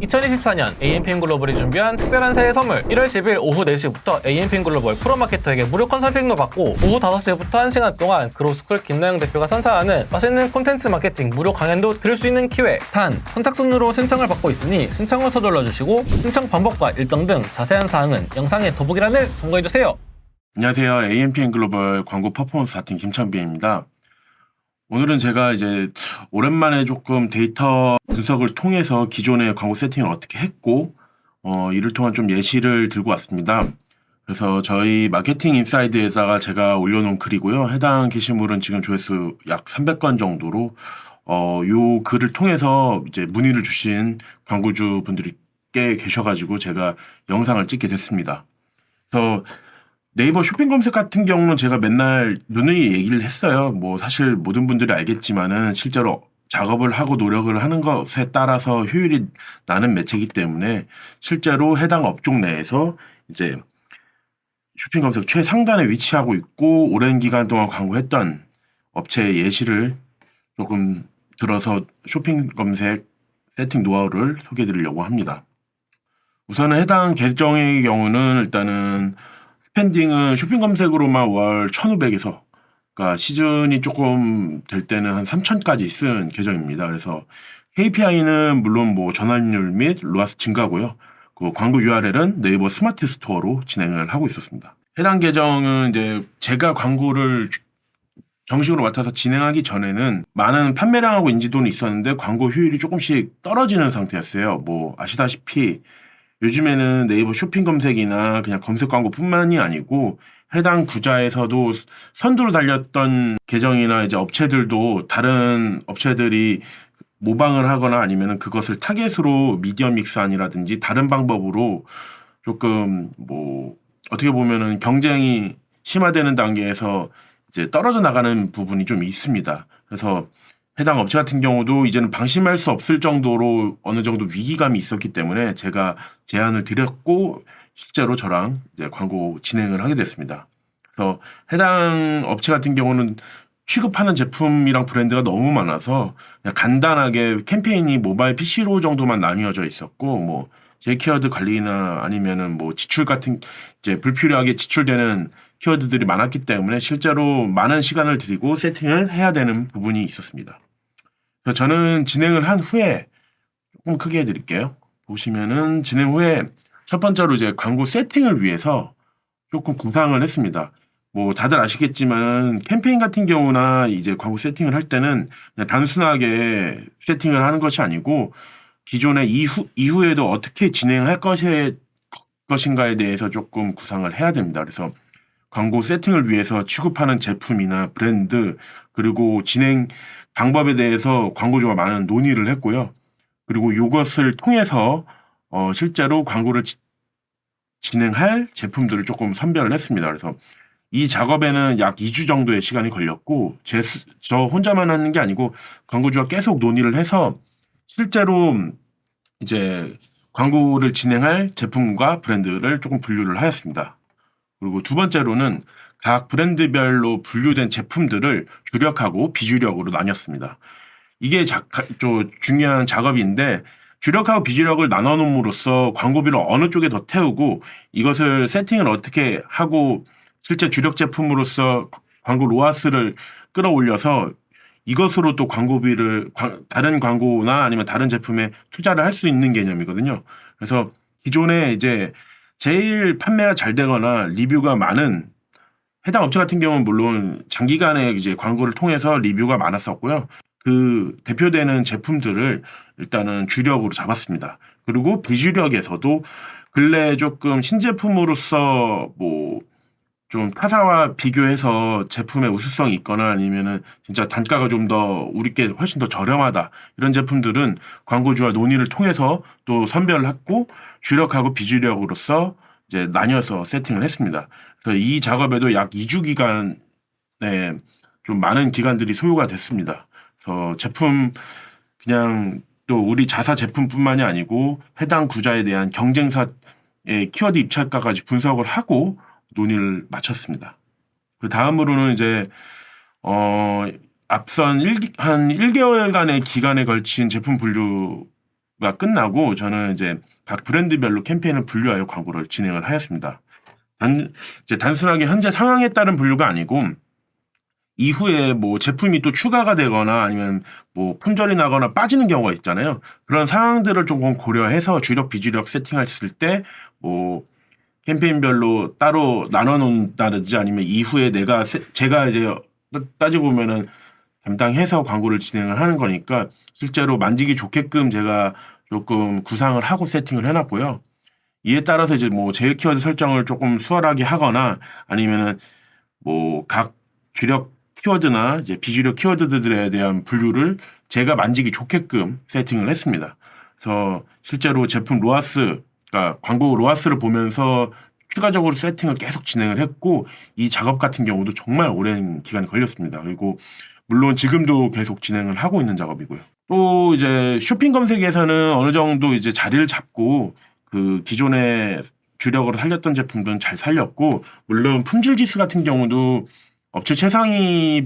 2024년 AMPM 글로벌이 준비한 특별한 새해 선물 1월 10일 오후 4시부터 AMPM 글로벌 프로마케터에게 무료 컨설팅도 받고 오후 5시부터 1시간 동안 그로스쿨 김나영 대표가 선사하는 맛있는 콘텐츠 마케팅 무료 강연도 들을 수 있는 기회. 단 선착순으로 신청을 받고 있으니 신청을 서둘러주시고 신청 방법과 일정 등 자세한 사항은 영상의 더보기란을 참고해주세요. 안녕하세요. AMPM 글로벌 광고 퍼포먼스 사팀 김창빈입니다. 오늘은 제가 이제 오랜만에 조금 데이터 분석을 통해서 기존의 광고 세팅을 어떻게 했고 이를 통한 좀 예시를 들고 왔습니다. 그래서 저희 마케팅 인사이드에다가 제가 올려놓은 글이고요. 해당 게시물은 지금 조회수 약 300건 정도로 요 글을 통해서 이제 문의를 주신 광고주 분들이 꽤 계셔가지고 제가 영상을 찍게 됐습니다. 그래서 네이버 쇼핑 검색 같은 경우는 제가 맨날 누누이 얘기를 했어요. 뭐 사실 모든 분들이 알겠지만은 실제로 작업을 하고 노력을 하는 것에 따라서 효율이 나는 매체이기 때문에 실제로 해당 업종 내에서 이제 쇼핑 검색 최상단에 위치하고 있고 오랜 기간 동안 광고했던 업체의 예시를 조금 들어서 쇼핑 검색 세팅 노하우를 소개해 드리려고 합니다. 우선은 해당 계정의 경우는 일단은 스pen딩은 쇼핑 검색으로만 월 1,500에서 그러니까 시즌이 조금 될 때는 한 3,000까지 쓴 계정입니다. 그래서 KPI는 물론 뭐 전환율 및 로아스 증가고요. 그 광고 URL은 네이버 스마트 스토어로 진행을 하고 있었습니다. 해당 계정은 이제 제가 광고를 정식으로 맡아서 진행하기 전에는 많은 판매량하고 인지도는 있었는데 광고 효율이 조금씩 떨어지는 상태였어요. 뭐 아시다시피 요즘에는 네이버 쇼핑 검색이나 그냥 검색 광고뿐만이 아니고 해당 구자에서도 선두로 달렸던 계정이나 이제 업체들도 다른 업체들이 모방을 하거나 아니면은 그것을 타겟으로 미디어 믹스안이라든지 다른 방법으로 조금 뭐 어떻게 보면은 경쟁이 심화되는 단계에서 이제 떨어져 나가는 부분이 좀 있습니다. 그래서 해당 업체 같은 경우도 이제는 방심할 수 없을 정도로 어느 정도 위기감이 있었기 때문에 제가 제안을 드렸고 실제로 저랑 이제 광고 진행을 하게 됐습니다. 그래서 해당 업체 같은 경우는 취급하는 제품이랑 브랜드가 너무 많아서 그냥 간단하게 캠페인이 모바일 PC로 정도만 나뉘어져 있었고 뭐 제키워드 관리나 아니면은 뭐 지출 같은 이제 불필요하게 지출되는 키워드들이 많았기 때문에 실제로 많은 시간을 들이고 세팅을 해야 되는 부분이 있었습니다. 그래서 저는 진행을 한 후에 조금 크게 해드릴게요. 보시면은 진행 후에 첫 번째로 이제 광고 세팅을 위해서 조금 구상을 했습니다. 뭐 다들 아시겠지만 캠페인 같은 경우나 이제 광고 세팅을 할 때는 그냥 단순하게 세팅을 하는 것이 아니고 기존의 이후에도 어떻게 진행할 것인가에 대해서 조금 구상을 해야 됩니다. 그래서 광고 세팅을 위해서 취급하는 제품이나 브랜드 그리고 진행 방법에 대해서 광고주가 많은 논의를 했고요. 그리고 이것을 통해서 실제로 광고를 진행할 제품들을 조금 선별을 했습니다. 그래서 이 작업에는 약 2주 정도의 시간이 걸렸고 저 혼자만 하는 게 아니고 광고주와 계속 논의를 해서 실제로 이제 광고를 진행할 제품과 브랜드를 조금 분류를 하였습니다. 그리고 두 번째로는 각 브랜드별로 분류된 제품들을 주력하고 비주력으로 나뉘었습니다. 이게 좀 중요한 작업인데 주력하고 비주력을 나눠놓음으로써 광고비를 어느 쪽에 더 태우고 이것을 세팅을 어떻게 하고 실제 주력 제품으로서 광고 로아스를 끌어올려서 이것으로 또 광고비를 다른 광고나 아니면 다른 제품에 투자를 할 수 있는 개념이거든요. 그래서 기존에 이제 제일 판매가 잘 되거나 리뷰가 많은 해당 업체 같은 경우는 물론 장기간에 이제 광고를 통해서 리뷰가 많았었고요. 그 대표되는 제품들을 일단은 주력으로 잡았습니다. 그리고 비주력에서도 근래 조금 신제품으로서 뭐 좀 타사와 비교해서 제품의 우수성이 있거나 아니면은 진짜 단가가 좀 더 우리께 훨씬 더 저렴하다 이런 제품들은 광고주와 논의를 통해서 또 선별을 했고 주력하고 비주력으로서 이제 나뉘어서 세팅을 했습니다. 그래서 이 작업에도 약 2주 기간에 좀 많은 기간들이 소요가 됐습니다. 그래서 제품 그냥 또 우리 자사 제품뿐만이 아니고 해당 구자에 대한 경쟁사의 키워드 입찰가까지 분석을 하고 논의를 마쳤습니다. 그 다음으로는 이제 앞선 한 1개월간의 기간에 걸친 제품 분류 광고가 끝나고 저는 이제 각 브랜드별로 캠페인을 분류하여 광고를 진행을 하였습니다. 이제 단순하게 현재 상황에 따른 분류가 아니고 이후에 뭐 제품이 또 추가가 되거나 아니면 뭐 품절이 나거나 빠지는 경우가 있잖아요. 그런 상황들을 조금 고려해서 주력 비주력 세팅했을 때 뭐 캠페인별로 따로 나눠 놓는다든지 아니면 이후에 제가 이제 따지고 보면은 담당해서 광고를 진행을 하는 거니까 실제로 만지기 좋게끔 제가 조금 구상을 하고 세팅을 해놨고요. 이에 따라서 이제 뭐 제일 키워드 설정을 조금 수월하게 하거나 아니면은 뭐 각 주력 키워드나 이제 비주력 키워드들에 대한 분류를 제가 만지기 좋게끔 세팅을 했습니다. 그래서 실제로 제품 로아스, 그러니까 광고 로아스를 보면서 추가적으로 세팅을 계속 진행을 했고 이 작업 같은 경우도 정말 오랜 기간이 걸렸습니다. 그리고 물론 지금도 계속 진행을 하고 있는 작업이고요. 또 이제 쇼핑 검색에서는 어느 정도 이제 자리를 잡고 그 기존의 주력으로 살렸던 제품들은 잘 살렸고 물론 품질 지수 같은 경우도 업체 최상위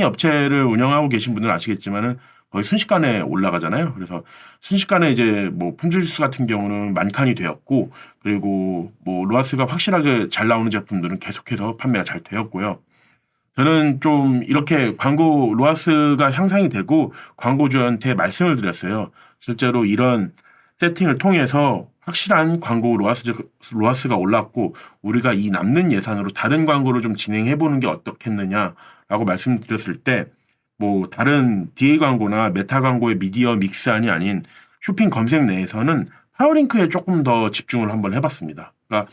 업체를 운영하고 계신 분들은 아시겠지만은 거의 순식간에 올라가잖아요. 그래서 순식간에 이제 뭐 품질 지수 같은 경우는 만칸이 되었고 그리고 뭐 로아스가 확실하게 잘 나오는 제품들은 계속해서 판매가 잘 되었고요. 저는 좀 이렇게 광고 로아스가 향상이 되고 광고주한테 말씀을 드렸어요. 실제로 이런 세팅을 통해서 확실한 광고 로아스가 올랐고 우리가 이 남는 예산으로 다른 광고를 좀 진행해 보는 게 어떻겠느냐라고 말씀드렸을 때 뭐 다른 DA 광고나 메타 광고의 미디어 믹스안이 아닌 쇼핑 검색 내에서는 파워링크에 조금 더 집중을 한번 해봤습니다. 그러니까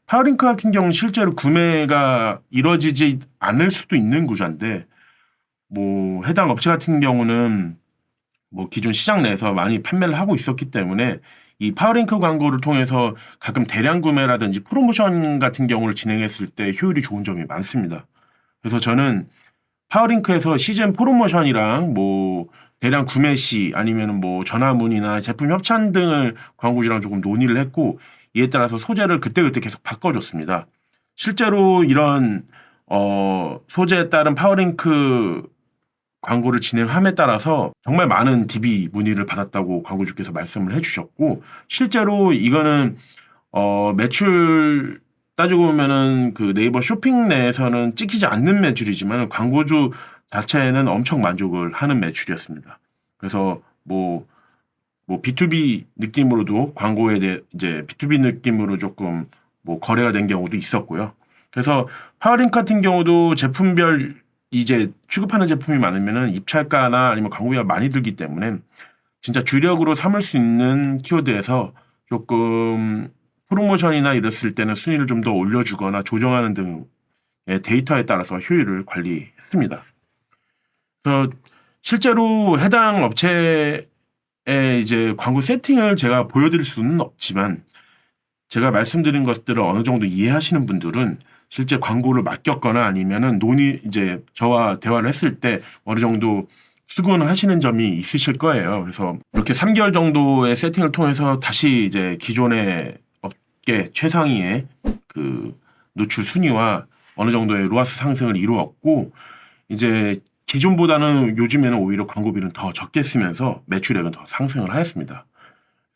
파워링크 같은 경우는 실제로 구매가 이루어지지 않을 수도 있는 구조인데 뭐 해당 업체 같은 경우는 뭐 기존 시장 내에서 많이 판매를 하고 있었기 때문에 이 파워링크 광고를 통해서 가끔 대량 구매라든지 프로모션 같은 경우를 진행했을 때 효율이 좋은 점이 많습니다. 그래서 저는 파워링크에서 시즌 프로모션이랑 뭐 대량 구매 시 아니면 뭐 전화 문의나 제품 협찬 등을 광고주랑 조금 논의를 했고 이에 따라서 소재를 그때그때 계속 바꿔줬습니다. 실제로 이런 소재에 따른 파워링크 광고를 진행함에 따라서 정말 많은 DB 문의를 받았다고 광고주께서 말씀을 해주셨고 실제로 이거는 매출 따지고 보면은 그 네이버 쇼핑 내에서는 찍히지 않는 매출이지만 광고주 자체는 엄청 만족을 하는 매출이었습니다. 그래서 뭐 B2B 느낌으로도 광고에 대해 이제 B2B 느낌으로 조금 뭐 거래가 된 경우도 있었고요. 그래서 파워링크 같은 경우도 제품별 이제 취급하는 제품이 많으면은 입찰가나 아니면 광고비가 많이 들기 때문에 진짜 주력으로 삼을 수 있는 키워드에서 조금 프로모션이나 이랬을 때는 순위를 좀 더 올려주거나 조정하는 등의 데이터에 따라서 효율을 관리했습니다. 그래서 실제로 해당 업체의 이제 광고 세팅을 제가 보여드릴 수는 없지만 제가 말씀드린 것들을 어느 정도 이해하시는 분들은 실제 광고를 맡겼거나 아니면은 이제 저와 대화를 했을 때 어느 정도 수긍을 하시는 점이 있으실 거예요. 그래서 이렇게 3개월 정도의 세팅을 통해서 다시 이제 기존의 업계 최상위의 그 노출 순위와 어느 정도의 로아스 상승을 이루었고 이제 기존보다는 요즘에는 오히려 광고비는 더 적게 쓰면서 매출액은 더 상승을 하였습니다.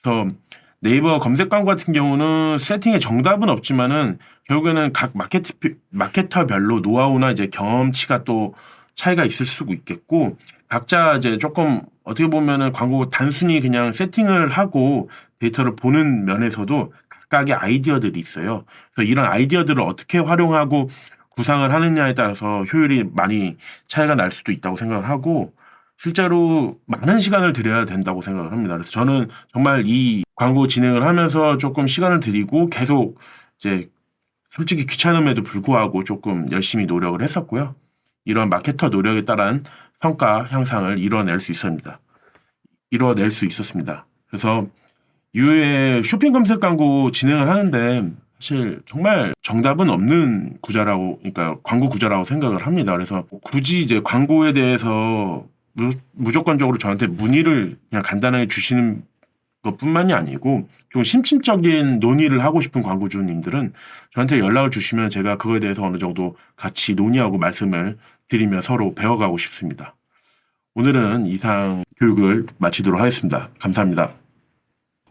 그래서 네이버 검색 광고 같은 경우는 세팅에 정답은 없지만은 결국에는 각 마케터별로 노하우나 이제 경험치가 또 차이가 있을 수도 있겠고 각자 이제 조금 어떻게 보면은 광고 단순히 그냥 세팅을 하고 데이터를 보는 면에서도 각각의 아이디어들이 있어요. 그래서 이런 아이디어들을 어떻게 활용하고 구상을 하느냐에 따라서 효율이 많이 차이가 날 수도 있다고 생각을 하고 실제로 많은 시간을 들여야 된다고 생각을 합니다. 그래서 저는 정말 이 광고 진행을 하면서 조금 시간을 들이고 계속 이제 솔직히 귀찮음에도 불구하고 조금 열심히 노력을 했었고요. 이런 마케터 노력에 따른 성과 향상을 이뤄낼 수 있었습니다. 그래서 이후에 쇼핑 검색 광고 진행을 하는데 사실 정말 정답은 없는 그러니까 광고 구조라고 생각을 합니다. 그래서 굳이 이제 광고에 대해서 무조건적으로 저한테 문의를 그냥 간단하게 주시는 것뿐만이 아니고 좀 심층적인 논의를 하고 싶은 광고주님들은 저한테 연락을 주시면 제가 그거에 대해서 어느 정도 같이 논의하고 말씀을 드리며 서로 배워가고 싶습니다. 오늘은 이상 교육을 마치도록 하겠습니다. 감사합니다.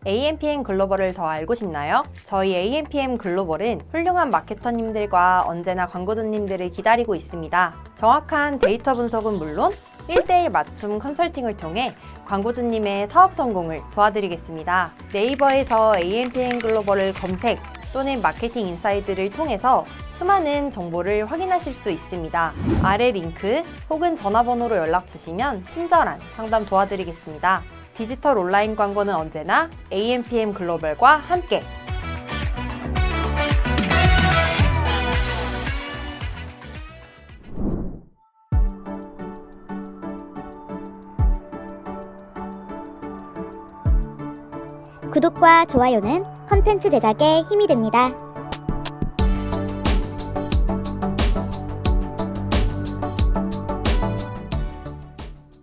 AMPM 글로벌을 더 알고 싶나요? 저희 AMPM 글로벌은 훌륭한 마케터님들과 언제나 광고주님들을 기다리고 있습니다. 정확한 데이터 분석은 물론 1대1 맞춤 컨설팅을 통해 광고주님의 사업 성공을 도와드리겠습니다. 네이버에서 AMPM 글로벌을 검색 또는 마케팅 인사이드를 통해서 수많은 정보를 확인하실 수 있습니다. 아래 링크 혹은 전화번호로 연락 주시면 친절한 상담 도와드리겠습니다. 디지털 온라인 광고는 언제나 AMPM 글로벌과 함께. 구독과 좋아요는 컨텐츠 제작에 힘이 됩니다.